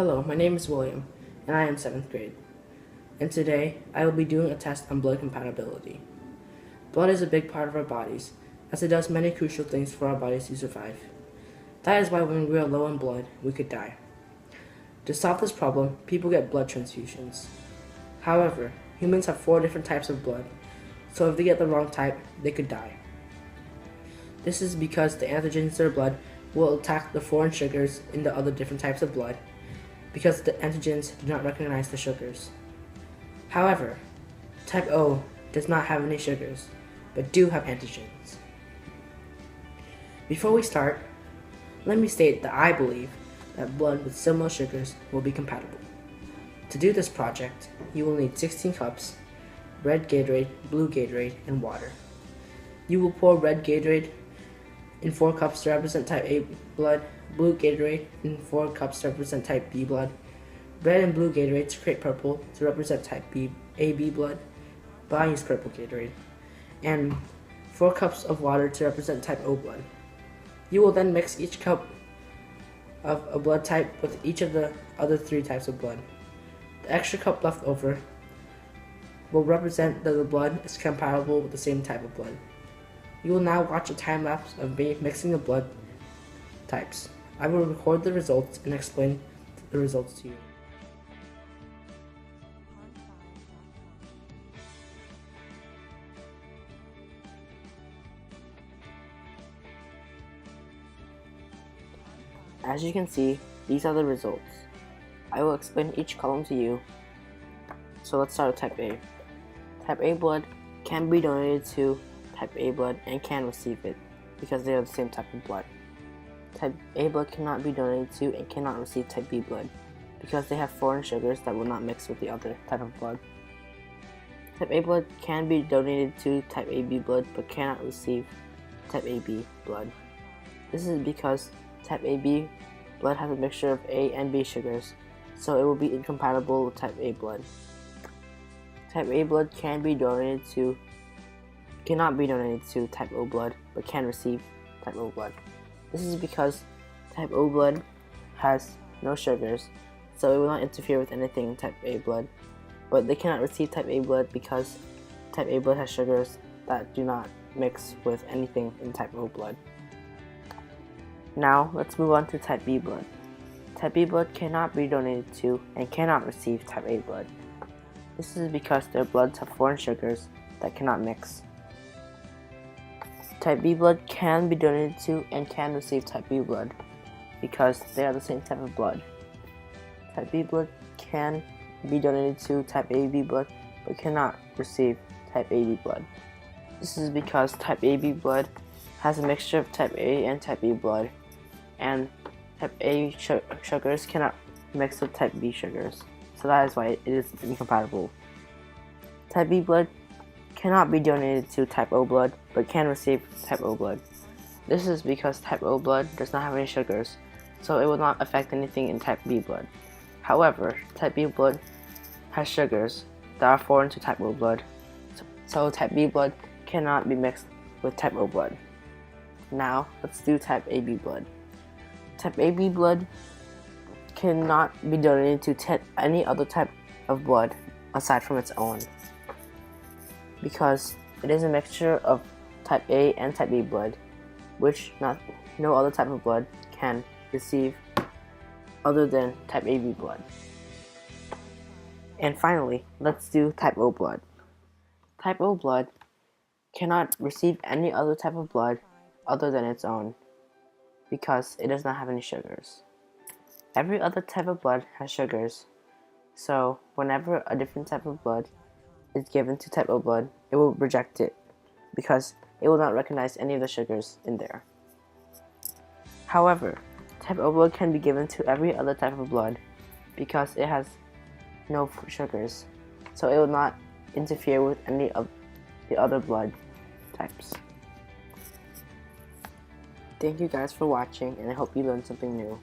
Hello, my name is William, and I am 7th grade. And today, I will be doing a test on blood compatibility. Blood is a big part of our bodies, as it does many crucial things for our bodies to survive. That is why when we are low on blood, we could die. To solve this problem, people get blood transfusions. However, humans have 4 different types of blood, so if they get the wrong type, they could die. This is because the antigens in their blood will attack the foreign sugars in the other different types of blood, because the antigens do not recognize the sugars. However, type O does not have any sugars, but do have antigens. Before we start, let me state that I believe that blood with similar sugars will be compatible. To do this project, you will need 16 cups, red Gatorade, blue Gatorade, and water. You will pour red Gatorade in 4 cups to represent type A blood, blue Gatorade in 4 cups to represent type B blood, red and blue Gatorade to create purple to represent type AB blood, but I use purple Gatorade, and 4 cups of water to represent type O blood. You will then mix each cup of a blood type with each of the other 3 types of blood. The extra cup left over will represent that the blood is compatible with the same type of blood. You will now watch a time lapse of me mixing the blood types. I will record the results and explain the results to you. As you can see, these are the results. I will explain each column to you. So let's start with type A. Type A blood can be donated to type A blood and can receive it because they are the same type of blood. Type A blood cannot be donated to and cannot receive type B blood because they have foreign sugars that will not mix with the other type of blood. Type A blood can be donated to type AB blood but cannot receive type AB blood. This is because type AB blood has a mixture of A and B sugars, so it will be incompatible with type A blood. Type A blood cannot be donated to type O blood, but can receive type O blood. This is because type O blood has no sugars, so it will not interfere with anything in type A blood, but they cannot receive type A blood because type A blood has sugars that do not mix with anything in type O blood. Now, let's move on to type B blood. Type B blood cannot be donated to and cannot receive type A blood. This is because their bloods have foreign sugars that cannot mix. Type B blood can be donated to and can receive type B blood because they are the same type of blood. Type B blood can be donated to type AB blood but cannot receive type AB blood. This is because type AB blood has a mixture of type A and type B blood, and type A sugars cannot mix with type B sugars, so that is why it is incompatible. Type B blood cannot be donated to type O blood, but can receive type O blood. This is because type O blood does not have any sugars, so it will not affect anything in type B blood. However, type B blood has sugars that are foreign to type O blood, so type B blood cannot be mixed with type O blood. Now, let's do type AB blood. Type AB blood cannot be donated to any other type of blood aside from its own, because it is a mixture of type A and type B blood, which no other type of blood can receive other than type AB blood. And finally, let's do type O blood. Type O blood cannot receive any other type of blood other than its own, because it does not have any sugars. Every other type of blood has sugars, so whenever a different type of blood is given to type O blood, it will reject it because it will not recognize any of the sugars in there. However, type O blood can be given to every other type of blood because it has no sugars, so it will not interfere with any of the other blood types. Thank you guys for watching, and I hope you learned something new.